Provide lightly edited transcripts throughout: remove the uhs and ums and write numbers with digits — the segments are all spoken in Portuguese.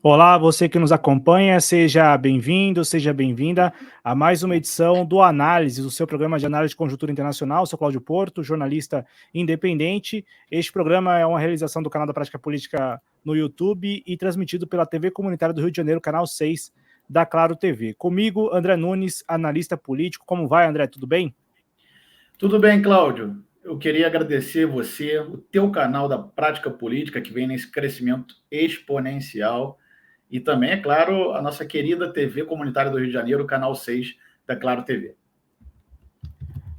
Olá, você que nos acompanha, seja bem-vindo, seja bem-vinda a mais uma edição do Análise, o seu programa de análise de conjuntura internacional. Eu sou Cláudio Porto, jornalista independente. Este programa é uma realização do canal da Prática Política no YouTube e transmitido pela TV Comunitária do Rio de Janeiro, canal 6 da Claro TV. Comigo, André Nunes, analista político. Como vai, André? Tudo bem? Tudo bem, Cláudio. Eu queria agradecer você, o teu canal da Prática Política, que vem nesse crescimento exponencial, e também, é claro, a nossa querida TV Comunitária do Rio de Janeiro, canal 6 da Claro TV.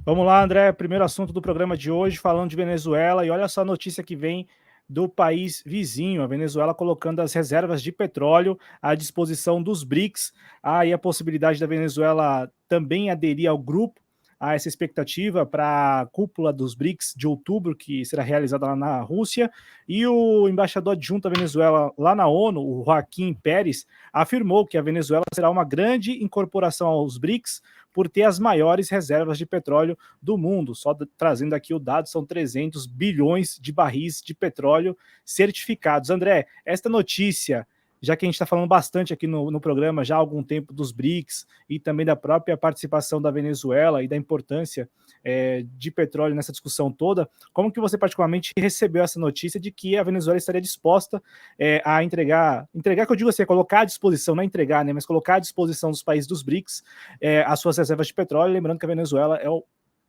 Vamos lá, André. Primeiro assunto do programa de hoje, falando de Venezuela. E olha só a notícia que vem do país vizinho, a Venezuela colocando as reservas de petróleo à disposição dos BRICS. Há aí a possibilidade da Venezuela também aderir ao grupo, a essa expectativa para a cúpula dos BRICS de outubro, que será realizada lá na Rússia. E o embaixador adjunto da Venezuela lá na ONU, o Joaquim Pérez, afirmou que a Venezuela será uma grande incorporação aos BRICS por ter as maiores reservas de petróleo do mundo. Só trazendo aqui o dado, são 300 bilhões de barris de petróleo certificados. André, esta notícia, já que a gente está falando bastante aqui no programa já há algum tempo dos BRICS e também da própria participação da Venezuela e da importância de petróleo nessa discussão toda, como que você particularmente recebeu essa notícia de que a Venezuela estaria disposta a entregar que eu digo assim, é colocar à disposição, não é entregar, né, mas colocar à disposição dos países dos BRICS as suas reservas de petróleo, lembrando que a Venezuela é o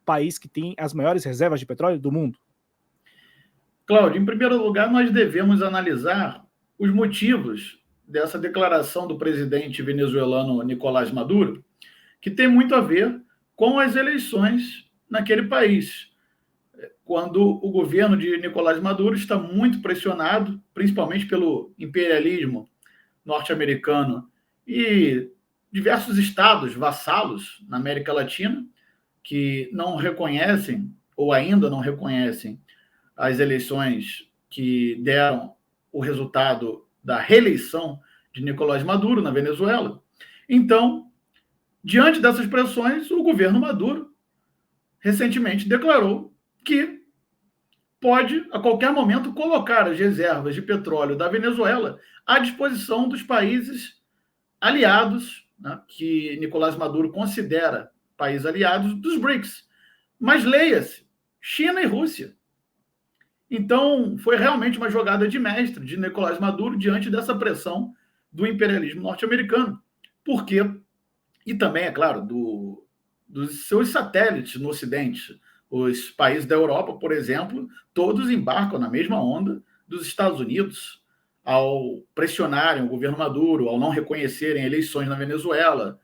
país que tem as maiores reservas de petróleo do mundo? Cláudio, em primeiro lugar, nós devemos analisar os motivos dessa declaração do presidente venezuelano Nicolás Maduro, que tem muito a ver com as eleições naquele país, quando o governo de Nicolás Maduro está muito pressionado, principalmente pelo imperialismo norte-americano e diversos estados vassalos na América Latina que não reconhecem ou ainda não reconhecem as eleições que deram o resultado da reeleição de Nicolás Maduro na Venezuela. Então, diante dessas pressões, o governo Maduro recentemente declarou que pode, a qualquer momento, colocar as reservas de petróleo da Venezuela à disposição dos países aliados, né, que Nicolás Maduro considera países aliados dos BRICS. Mas leia-se, China e Rússia. Então, foi realmente uma jogada de mestre de Nicolás Maduro diante dessa pressão do imperialismo norte-americano. Por quê? E também, é claro, dos seus satélites no Ocidente. Os países da Europa, por exemplo, todos embarcam na mesma onda dos Estados Unidos ao pressionarem o governo Maduro, ao não reconhecerem eleições na Venezuela.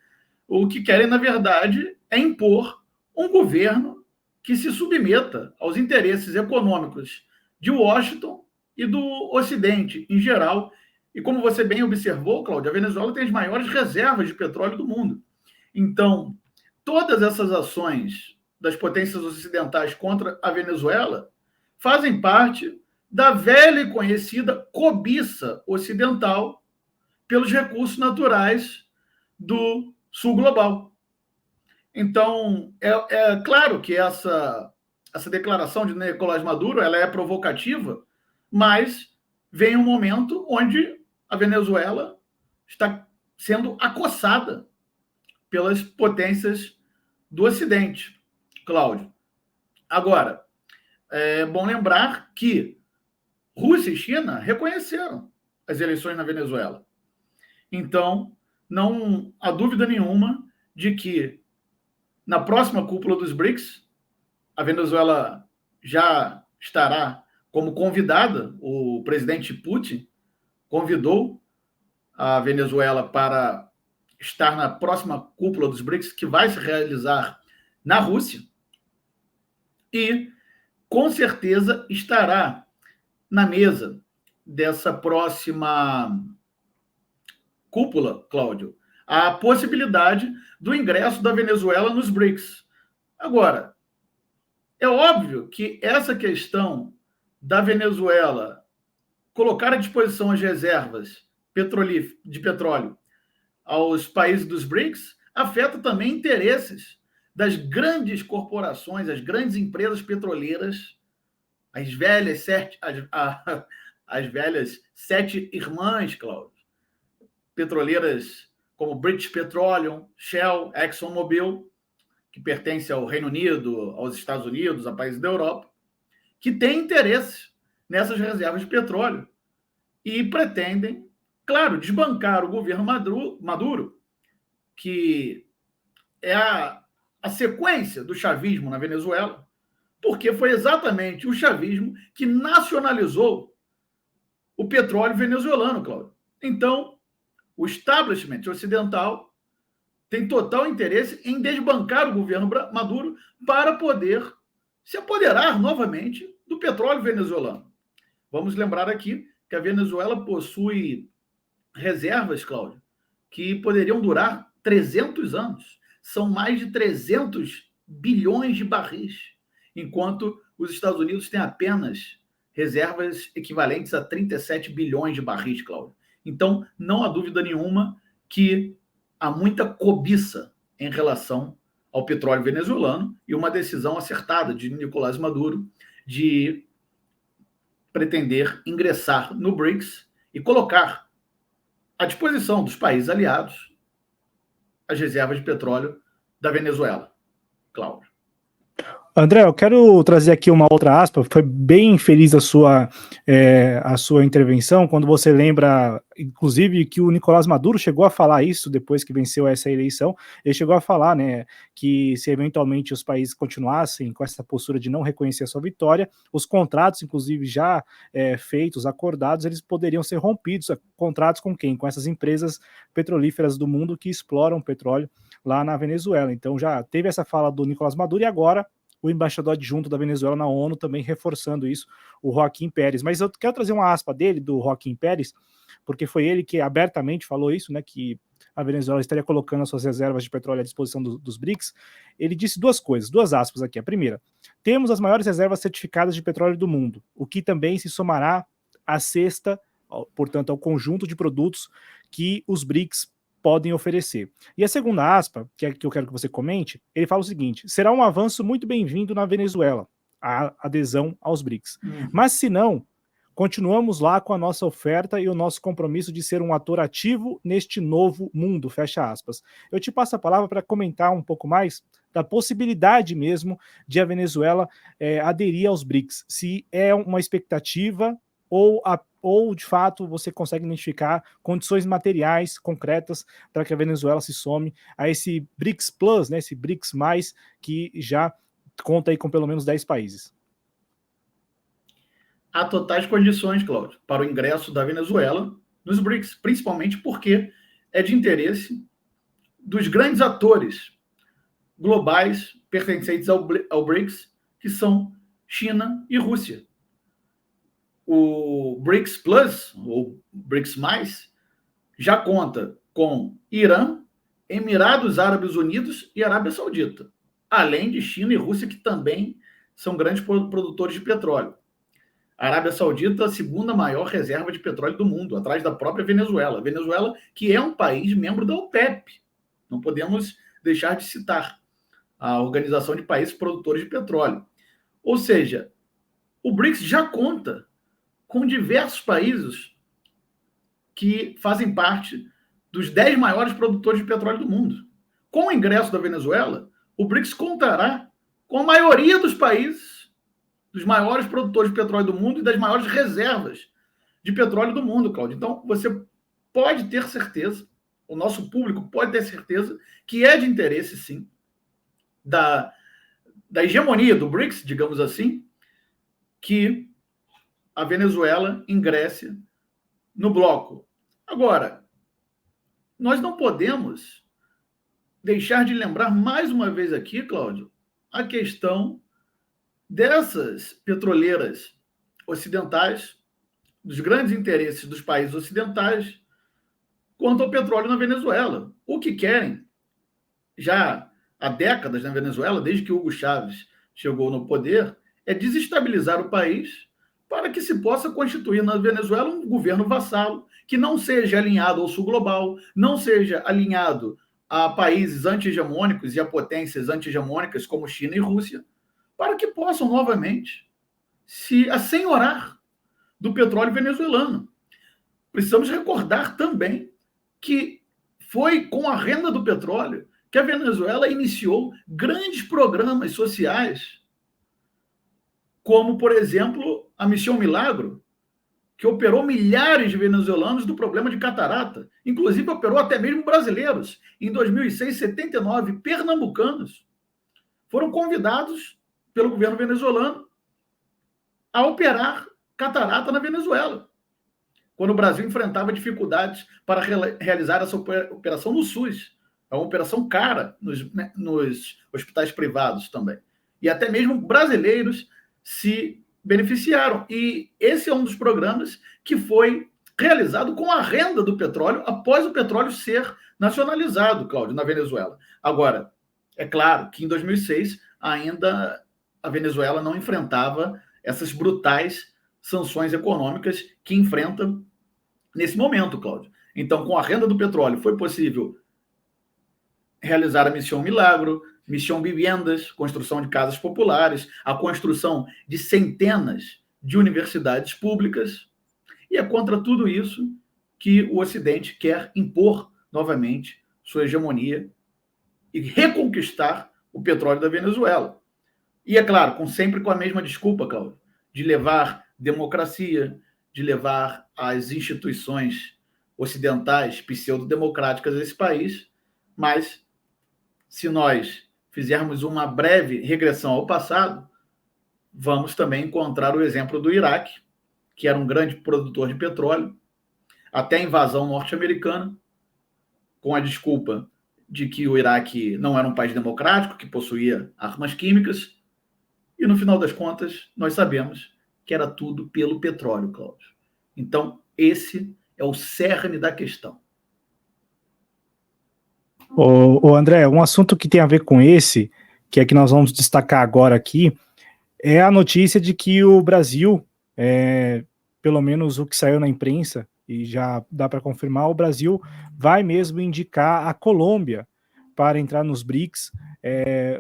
O que querem, na verdade, é impor um governo que se submeta aos interesses econômicos de Washington e do Ocidente em geral. E como você bem observou, Cláudio, a Venezuela tem as maiores reservas de petróleo do mundo. Então, todas essas ações das potências ocidentais contra a Venezuela fazem parte da velha e conhecida cobiça ocidental pelos recursos naturais do sul global. Então, é claro que essa declaração de Nicolás Maduro ela é provocativa, mas vem um momento onde a Venezuela está sendo acossada pelas potências do Ocidente, Cláudio. Agora, é bom lembrar que Rússia e China reconheceram as eleições na Venezuela. Então, não há dúvida nenhuma de que na próxima cúpula dos BRICS, a Venezuela já estará como convidada. O presidente Putin convidou a Venezuela para estar na próxima cúpula dos BRICS, que vai se realizar na Rússia, e com certeza estará na mesa dessa próxima cúpula, Cláudio, a possibilidade do ingresso da Venezuela nos BRICS. Agora, é óbvio que essa questão da Venezuela colocar à disposição as reservas de petróleo aos países dos BRICS afeta também interesses das grandes corporações, as grandes empresas petroleiras, as velhas sete irmãs, Cláudio, petroleiras como British Petroleum, Shell, ExxonMobil, que pertence ao Reino Unido, aos Estados Unidos, a países da Europa, que têm interesse nessas reservas de petróleo e pretendem, claro, desbancar o governo Maduro, que é a sequência do chavismo na Venezuela, porque foi exatamente o chavismo que nacionalizou o petróleo venezuelano, Cláudio. Então, o establishment ocidental tem total interesse em desbancar o governo Maduro para poder se apoderar novamente do petróleo venezuelano. Vamos lembrar aqui que a Venezuela possui reservas, Cláudio, que poderiam durar 300 anos. São mais de 300 bilhões de barris, enquanto os Estados Unidos têm apenas reservas equivalentes a 37 bilhões de barris, Cláudio. Então, não há dúvida nenhuma que há muita cobiça em relação ao petróleo venezuelano e uma decisão acertada de Nicolás Maduro de pretender ingressar no BRICS e colocar à disposição dos países aliados as reservas de petróleo da Venezuela. Cláudio. André, eu quero trazer aqui uma outra aspa. Foi bem feliz a sua intervenção, quando você lembra, inclusive, que o Nicolás Maduro chegou a falar isso depois que venceu essa eleição. Ele chegou a falar, né, que se eventualmente os países continuassem com essa postura de não reconhecer a sua vitória, os contratos, inclusive, já feitos, acordados, eles poderiam ser rompidos. Contratos com quem? Com essas empresas petrolíferas do mundo que exploram petróleo lá na Venezuela. Então já teve essa fala do Nicolás Maduro e agora o embaixador adjunto da Venezuela na ONU também reforçando isso, o Joaquim Pérez. Mas eu quero trazer uma aspa dele, do Joaquim Pérez, porque foi ele que abertamente falou isso, né, que a Venezuela estaria colocando as suas reservas de petróleo à disposição dos BRICS. Ele disse duas coisas, duas aspas aqui. A primeira: temos as maiores reservas certificadas de petróleo do mundo, o que também se somará à cesta, portanto, ao conjunto de produtos que os BRICS podem oferecer. E a segunda aspa, que é que eu quero que você comente, ele fala o seguinte: será um avanço muito bem-vindo na Venezuela, a adesão aos BRICS. Mas se não, continuamos lá com a nossa oferta e o nosso compromisso de ser um ator ativo neste novo mundo, fecha aspas. Eu te passo a palavra para comentar um pouco mais da possibilidade mesmo de a Venezuela aderir aos BRICS, se é uma expectativa ou de fato você consegue identificar condições materiais concretas para que a Venezuela se some a esse BRICS Plus, né, esse BRICS+, que já conta aí com pelo menos 10 países. Há totais condições, Cláudio, para o ingresso da Venezuela nos BRICS, principalmente porque é de interesse dos grandes atores globais pertencentes ao BRICS, que são China e Rússia. O BRICS Plus, ou BRICS+, já conta com Irã, Emirados Árabes Unidos e Arábia Saudita, além de China e Rússia, que também são grandes produtores de petróleo. A Arábia Saudita, a segunda maior reserva de petróleo do mundo, atrás da própria Venezuela. Venezuela, que é um país membro da OPEP. Não podemos deixar de citar a Organização de Países Produtores de Petróleo. Ou seja, o BRICS já conta com diversos países que fazem parte dos 10 maiores produtores de petróleo do mundo. Com o ingresso da Venezuela, o BRICS contará com a maioria dos países, dos maiores produtores de petróleo do mundo e das maiores reservas de petróleo do mundo, Cláudio. Então, você pode ter certeza, o nosso público pode ter certeza que é de interesse, sim, da hegemonia do BRICS, digamos assim, que a Venezuela ingresse no bloco. Agora, nós não podemos deixar de lembrar mais uma vez aqui, Cláudio, a questão dessas petroleiras ocidentais, dos grandes interesses dos países ocidentais quanto ao petróleo na Venezuela. O que querem já há décadas na Venezuela, desde que Hugo Chávez chegou no poder, é desestabilizar o país para que se possa constituir na Venezuela um governo vassalo, que não seja alinhado ao sul global, não seja alinhado a países anti-hegemônicos e a potências anti-hegemônicas como China e Rússia, para que possam novamente se assenhorar do petróleo venezuelano. Precisamos recordar também que foi com a renda do petróleo que a Venezuela iniciou grandes programas sociais, como, por exemplo, a Missão Milagro, que operou milhares de venezuelanos do problema de catarata. Inclusive, operou até mesmo brasileiros. Em 2006, 79 pernambucanos foram convidados pelo governo venezuelano a operar catarata na Venezuela, quando o Brasil enfrentava dificuldades para realizar essa operação no SUS. É uma operação cara nos hospitais privados também. E até mesmo brasileiros se beneficiaram. E esse é um dos programas que foi realizado com a renda do petróleo após o petróleo ser nacionalizado, Cláudio, na Venezuela. Agora, é claro que em 2006 ainda a Venezuela não enfrentava essas brutais sanções econômicas que enfrenta nesse momento, Cláudio. Então, com a renda do petróleo, foi possível realizar a Missão Milagro, Missão Viviendas, construção de casas populares, a construção de centenas de universidades públicas. E é contra tudo isso que o Ocidente quer impor novamente sua hegemonia e reconquistar o petróleo da Venezuela. E, é claro, sempre com a mesma desculpa, Cláudio, de levar democracia, de levar as instituições ocidentais, pseudo-democráticas desse país, mas se nós fizermos uma breve regressão ao passado, vamos também encontrar o exemplo do Iraque, que era um grande produtor de petróleo, até a invasão norte-americana, com a desculpa de que o Iraque não era um país democrático, que possuía armas químicas, e no final das contas, nós sabemos que era tudo pelo petróleo, Cláudio. Então, esse é o cerne da questão. Ô André, um assunto que tem a ver com esse, que é que nós vamos destacar agora aqui, é a notícia de que o Brasil, pelo menos o que saiu na imprensa, e já dá para confirmar, o Brasil vai mesmo indicar a Colômbia para entrar nos BRICS.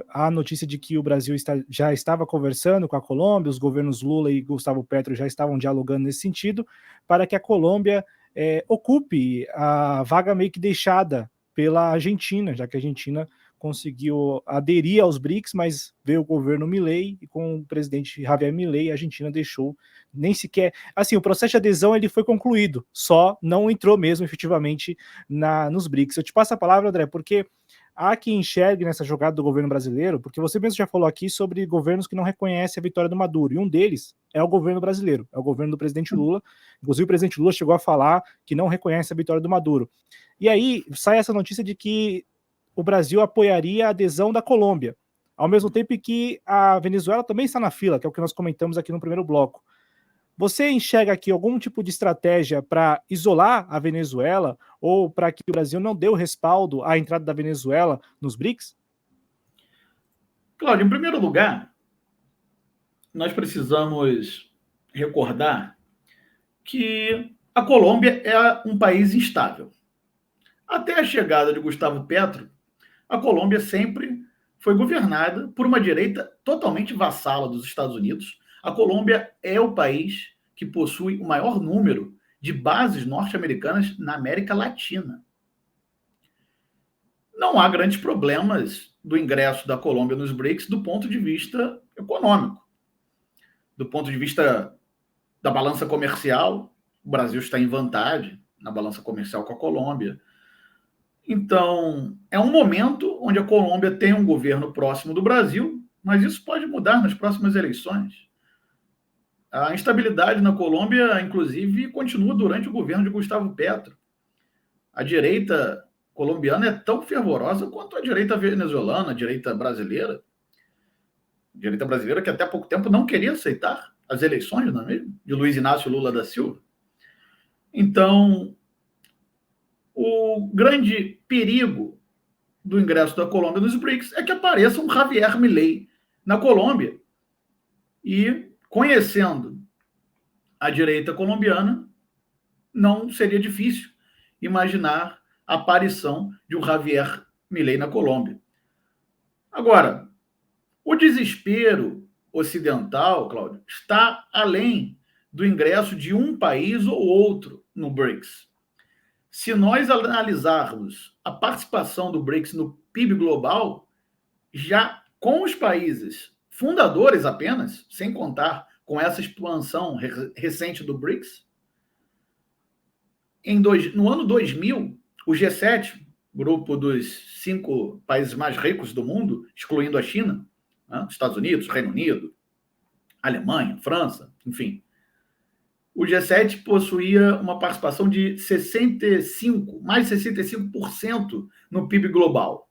A notícia de que o Brasil já estava conversando com a Colômbia, os governos Lula e Gustavo Petro já estavam dialogando nesse sentido, para que a Colômbia ocupe a vaga meio que deixada pela Argentina, já que a Argentina conseguiu aderir aos BRICS, mas veio o governo Milei e com o presidente Javier Milei a Argentina deixou nem sequer... Assim, o processo de adesão ele foi concluído, só não entrou mesmo efetivamente nos BRICS. Eu te passo a palavra, André, porque há quem enxergue nessa jogada do governo brasileiro, porque você mesmo já falou aqui sobre governos que não reconhecem a vitória do Maduro, e um deles é o governo brasileiro, é o governo do presidente Lula. Inclusive o presidente Lula chegou a falar que não reconhece a vitória do Maduro. E aí sai essa notícia de que o Brasil apoiaria a adesão da Colômbia, ao mesmo tempo que a Venezuela também está na fila, que é o que nós comentamos aqui no primeiro bloco. Você enxerga aqui algum tipo de estratégia para isolar a Venezuela ou para que o Brasil não dê o respaldo à entrada da Venezuela nos BRICS? Cláudio, em primeiro lugar, nós precisamos recordar que a Colômbia é um país instável. Até a chegada de Gustavo Petro, a Colômbia sempre foi governada por uma direita totalmente vassala dos Estados Unidos. A Colômbia é o país que possui o maior número de bases norte-americanas na América Latina. Não há grandes problemas do ingresso da Colômbia nos BRICS do ponto de vista econômico. Do ponto de vista da balança comercial, o Brasil está em vantagem na balança comercial com a Colômbia. Então, é um momento onde a Colômbia tem um governo próximo do Brasil, mas isso pode mudar nas próximas eleições. A instabilidade na Colômbia, inclusive, continua durante o governo de Gustavo Petro. A direita colombiana é tão fervorosa quanto a direita venezuelana, a direita brasileira. A direita brasileira que até há pouco tempo não queria aceitar as eleições, não é mesmo? De Luiz Inácio Lula da Silva. Então, o grande perigo do ingresso da Colômbia nos BRICS é que apareça um Javier Milei na Colômbia. E, conhecendo a direita colombiana, não seria difícil imaginar a aparição de um Javier Milei na Colômbia. Agora, o desespero ocidental, Cláudio, está além do ingresso de um país ou outro no BRICS. Se nós analisarmos a participação do BRICS no PIB global, já com os países fundadores apenas, sem contar com essa expansão recente do BRICS, no ano 2000, o G7, grupo dos 5 países mais ricos do mundo, excluindo a China, né, Estados Unidos, Reino Unido, Alemanha, França, enfim, o G7 possuía uma participação de mais de 65% no PIB global,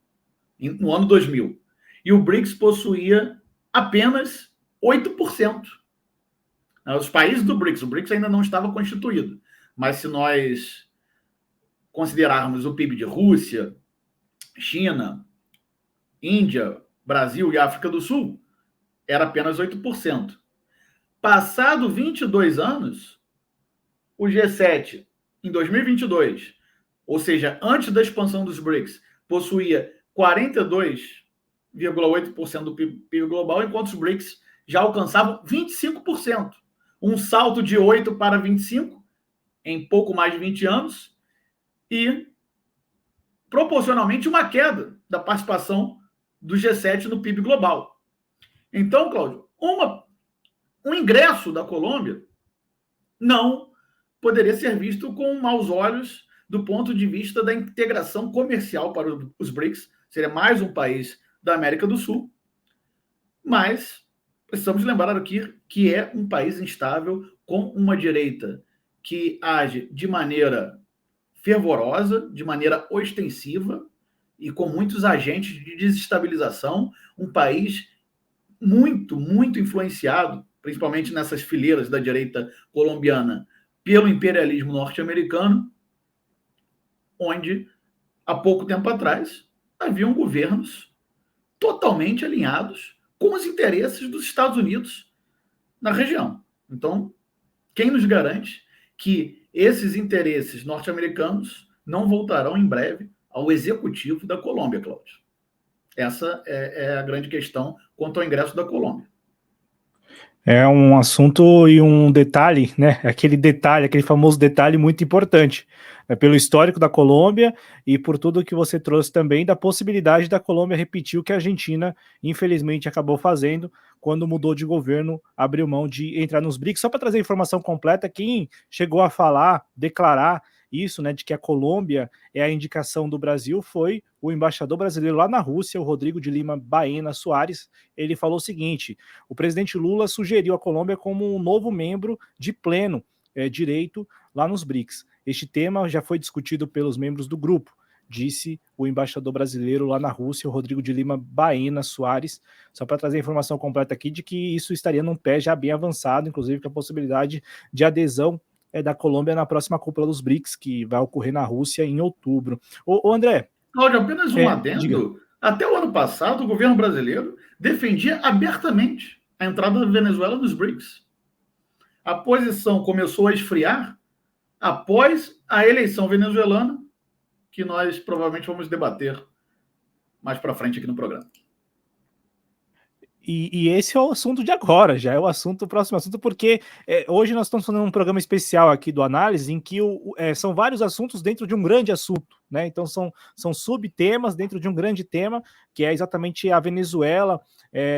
no ano 2000. E o BRICS possuía apenas 8%. Os países do BRICS, o BRICS ainda não estava constituído, mas se nós considerarmos o PIB de Rússia, China, Índia, Brasil e África do Sul, era apenas 8%. Passado 22 anos, o G7, em 2022, ou seja, antes da expansão dos BRICS, possuía 42,8% do PIB global, enquanto os BRICS já alcançavam 25%. Um salto de 8 para 25 em pouco mais de 20 anos e, proporcionalmente, uma queda da participação do G7 no PIB global. Então, Cláudio, um ingresso da Colômbia não poderia ser visto com maus olhos do ponto de vista da integração comercial para os BRICS. Seria mais um país da América do Sul, mas precisamos lembrar aqui que é um país instável, com uma direita que age de maneira fervorosa, de maneira ostensiva e com muitos agentes de desestabilização, um país muito, muito influenciado, principalmente nessas fileiras da direita colombiana, pelo imperialismo norte-americano, onde, há pouco tempo atrás, haviam governos totalmente alinhados com os interesses dos Estados Unidos na região. Então, quem nos garante que esses interesses norte-americanos não voltarão em breve ao executivo da Colômbia, Cláudio? Essa é a grande questão quanto ao ingresso da Colômbia. É um assunto e um detalhe, né? Aquele famoso detalhe muito importante, pelo histórico da Colômbia e por tudo que você trouxe também da possibilidade da Colômbia repetir o que a Argentina, infelizmente, acabou fazendo quando mudou de governo, abriu mão de entrar nos BRICS. Só para trazer a informação completa, quem chegou a falar, declarar isso, né, de que a Colômbia é a indicação do Brasil, foi o embaixador brasileiro lá na Rússia, o Rodrigo de Lima Baena Soares. Ele falou o seguinte: o presidente Lula sugeriu a Colômbia como um novo membro de pleno direito lá nos BRICS. Este tema já foi discutido pelos membros do grupo, disse o embaixador brasileiro lá na Rússia, o Rodrigo de Lima Baena Soares, só para trazer a informação completa aqui de que isso estaria num pé já bem avançado, inclusive com a possibilidade de adesão da Colômbia na próxima cúpula dos BRICS, que vai ocorrer na Rússia em outubro. Ô André... Cláudio, apenas um adendo. Diga. Até o ano passado, o governo brasileiro defendia abertamente a entrada da Venezuela nos BRICS. A posição começou a esfriar após a eleição venezuelana, que nós provavelmente vamos debater mais para frente aqui no programa. E esse é o assunto de agora, já é o próximo assunto, porque hoje nós estamos fazendo um programa especial aqui do Análise, em que são vários assuntos dentro de um grande assunto, né? Então são subtemas dentro de um grande tema, que é exatamente a Venezuela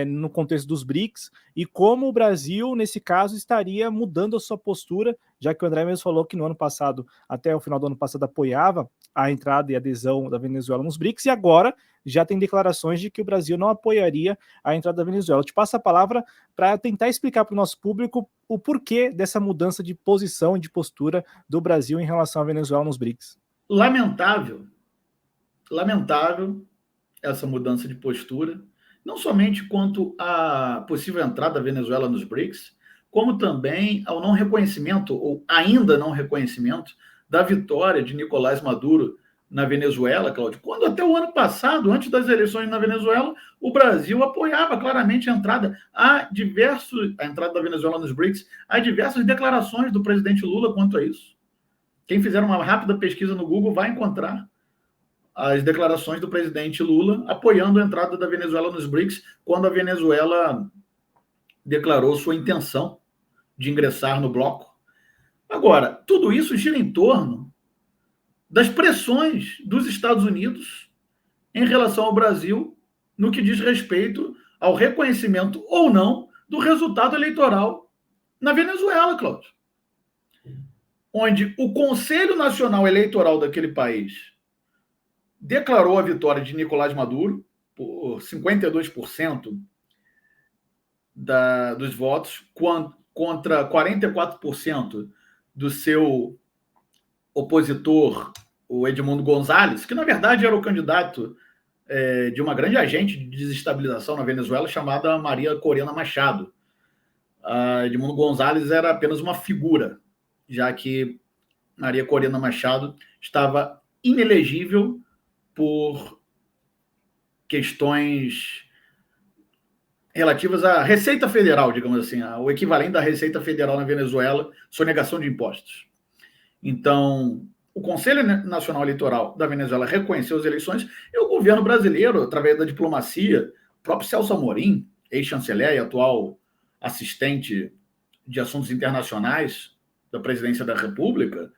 no contexto dos BRICS, e como o Brasil, nesse caso, estaria mudando a sua postura, já que o André mesmo falou que no ano passado, até o final do ano passado, apoiava a entrada e adesão da Venezuela nos BRICS, e agora já tem declarações de que o Brasil não apoiaria a entrada da Venezuela. Eu te passo a palavra para tentar explicar para o nosso público o porquê dessa mudança de posição e de postura do Brasil em relação à Venezuela nos BRICS. Lamentável essa mudança de postura, não somente quanto à possível entrada da Venezuela nos BRICS, como também ao não reconhecimento, ou ainda não reconhecimento, da vitória de Nicolás Maduro na Venezuela, Cláudio, quando até o ano passado, antes das eleições na Venezuela, o Brasil apoiava claramente a entrada da Venezuela nos BRICS. Há diversas declarações do presidente Lula quanto a isso. Quem fizer uma rápida pesquisa no Google vai encontrar as declarações do presidente Lula apoiando a entrada da Venezuela nos BRICS, quando a Venezuela declarou sua intenção de ingressar no bloco. Agora, tudo isso gira em torno das pressões dos Estados Unidos em relação ao Brasil no que diz respeito ao reconhecimento ou não do resultado eleitoral na Venezuela, Cláudio. Onde o Conselho Nacional Eleitoral daquele país declarou a vitória de Nicolás Maduro por 52% dos votos contra 44% do seu opositor, o Edmundo González, que na verdade era o candidato de uma grande agente de desestabilização na Venezuela chamada Maria Corina Machado. Edmundo González era apenas uma figura, já que Maria Corina Machado estava inelegível por questões relativas à Receita Federal, digamos assim, o equivalente da Receita Federal na Venezuela, sonegação de impostos. Então, o Conselho Nacional Eleitoral da Venezuela reconheceu as eleições e o governo brasileiro, através da diplomacia, o próprio Celso Amorim, ex-chanceler e atual assistente de assuntos internacionais da presidência da República,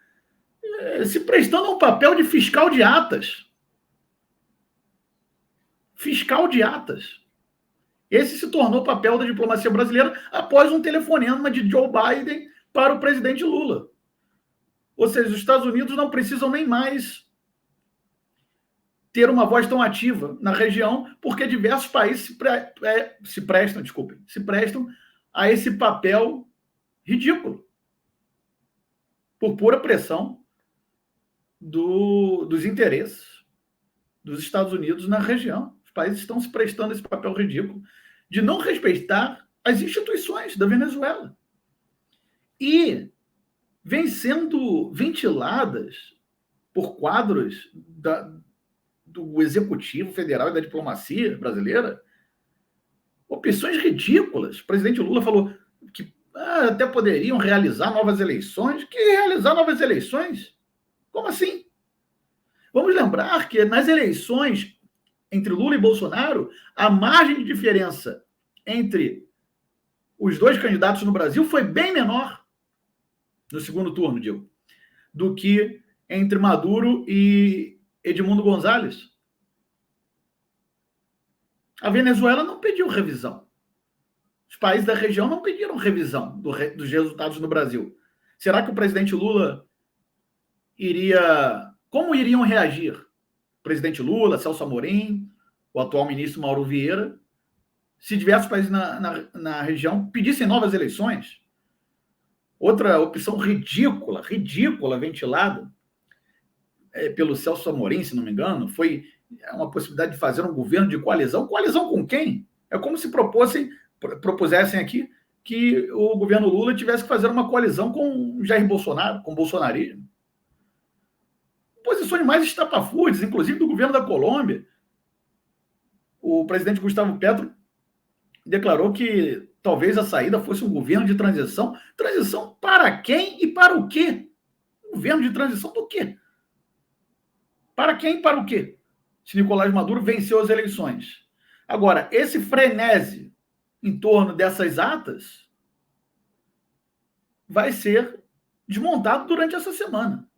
se prestando a um papel de fiscal de atas. Fiscal de atas. Esse se tornou o papel da diplomacia brasileira após um telefonema de Joe Biden para o presidente Lula. Ou seja, os Estados Unidos não precisam nem mais ter uma voz tão ativa na região, porque diversos países se prestam a esse papel ridículo, por pura pressão dos interesses dos Estados Unidos na região. Os países estão se prestando a esse papel ridículo de não respeitar as instituições da Venezuela. E vêm sendo ventiladas por quadros do Executivo Federal e da diplomacia brasileira opções ridículas. O presidente Lula falou que até poderiam realizar novas eleições. Que realizar novas eleições? Como assim? Vamos lembrar que nas eleições entre Lula e Bolsonaro, a margem de diferença entre os dois candidatos no Brasil foi bem menor, no segundo turno, digo, do que entre Maduro e Edmundo González. A Venezuela não pediu revisão. Os países da região não pediram revisão dos resultados no Brasil. Será que o presidente Lula iria... Como iriam reagir? O presidente Lula, Celso Amorim, o atual ministro Mauro Vieira, se diversos países na região pedissem novas eleições? Outra opção ridícula ventilada pelo Celso Amorim, se não me engano, foi uma possibilidade de fazer um governo de coalizão. Coalizão com quem? É como se propusessem aqui que o governo Lula tivesse que fazer uma coalizão com Jair Bolsonaro, com o bolsonarismo. Posições mais estapafúrdias, inclusive do governo da Colômbia. O presidente Gustavo Petro declarou que talvez a saída fosse um governo de transição. Transição para quem e para o quê? Governo de transição do quê? Para quem e para o quê? Se Nicolás Maduro venceu as eleições. Agora, esse frenesi em torno dessas atas vai ser desmontado durante essa semana.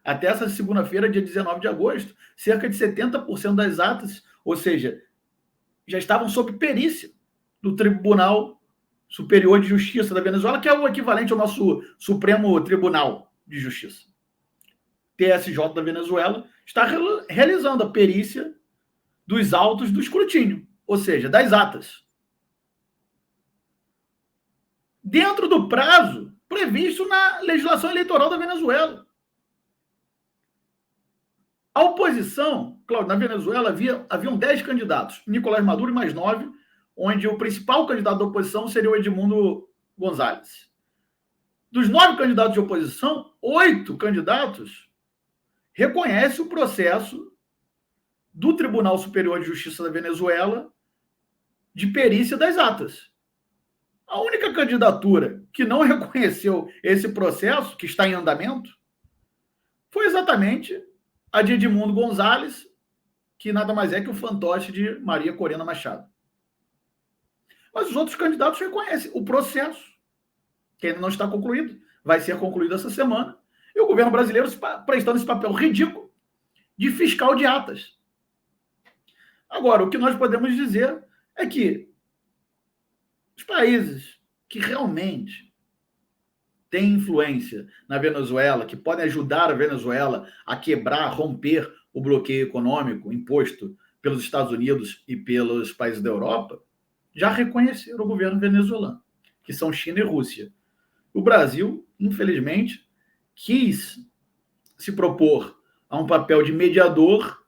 Até essa segunda-feira, dia 19 de agosto, cerca de 70% das atas, ou seja, já estavam sob perícia do Tribunal Superior de Justiça da Venezuela, que é o equivalente ao nosso Supremo Tribunal de Justiça. TSJ da Venezuela está realizando a perícia dos autos do escrutínio, ou seja, das atas. Dentro do prazo previsto na legislação eleitoral da Venezuela. A oposição, Cláudio, na Venezuela haviam 10 candidatos, Nicolás Maduro e mais 9, onde o principal candidato da oposição seria o Edmundo González. Dos 9 candidatos de oposição, 8 candidatos reconhecem o processo do Tribunal Superior de Justiça da Venezuela de perícia das atas. A única candidatura que não reconheceu esse processo, que está em andamento, foi exatamente a de Edmundo González, que nada mais é que o fantoche de Maria Corina Machado. Mas os outros candidatos reconhecem o processo, que ainda não está concluído, vai ser concluído essa semana, e E o governo brasileiro prestando esse papel ridículo de fiscal de atas. Agora, o que nós podemos dizer é que os países que realmente têm influência na Venezuela, que podem ajudar a Venezuela a quebrar, romper o bloqueio econômico imposto pelos Estados Unidos e pelos países da Europa, já reconheceram o governo venezuelano, que são China e Rússia. O Brasil, infelizmente, quis se propor a um papel de mediador,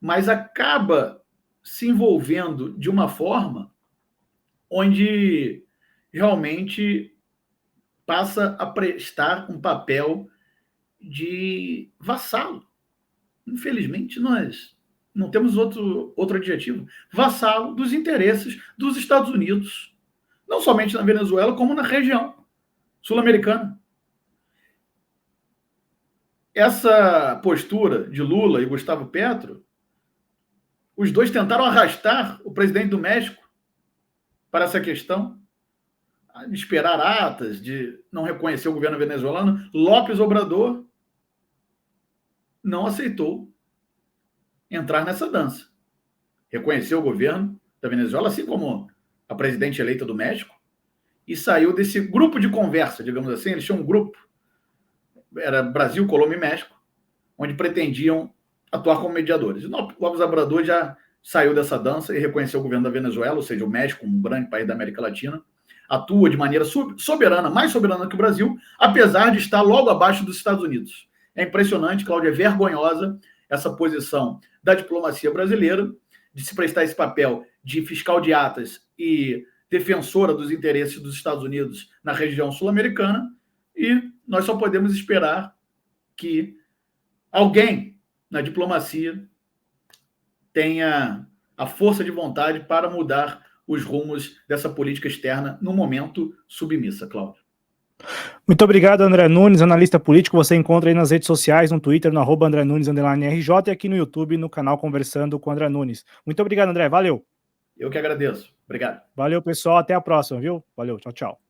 mas acaba se envolvendo de uma forma onde realmente passa a prestar um papel de vassalo. Infelizmente, nós não temos outro adjetivo. Vassalo dos interesses dos Estados Unidos, não somente na Venezuela, como na região sul-americana. Essa postura de Lula e Gustavo Petro, os dois tentaram arrastar o presidente do México para essa questão, de esperar atas, de não reconhecer o governo venezuelano. López Obrador não aceitou entrar nessa dança. Reconheceu o governo da Venezuela, assim como a presidente eleita do México, e saiu desse grupo de conversa, digamos assim. Eles tinham um grupo, era Brasil, Colômbia e México, onde pretendiam atuar como mediadores. E López Obrador já saiu dessa dança e reconheceu o governo da Venezuela, ou seja, o México, um grande país da América Latina, atua de maneira soberana, mais soberana que o Brasil, apesar de estar logo abaixo dos Estados Unidos. É impressionante, Cláudia, é vergonhosa essa posição da diplomacia brasileira de se prestar esse papel de fiscal de atas e defensora dos interesses dos Estados Unidos na região sul-americana, e nós só podemos esperar que alguém na diplomacia tenha a força de vontade para mudar os rumos dessa política externa no momento submissa, Cláudio. Muito obrigado, André Nunes, analista político. Você encontra aí nas redes sociais, no Twitter, no @AndréNunes_RJ, e aqui no YouTube, no canal Conversando com André Nunes. Muito obrigado, André. Valeu. Eu que agradeço. Obrigado. Valeu, pessoal. Até a próxima, viu? Valeu. Tchau, tchau.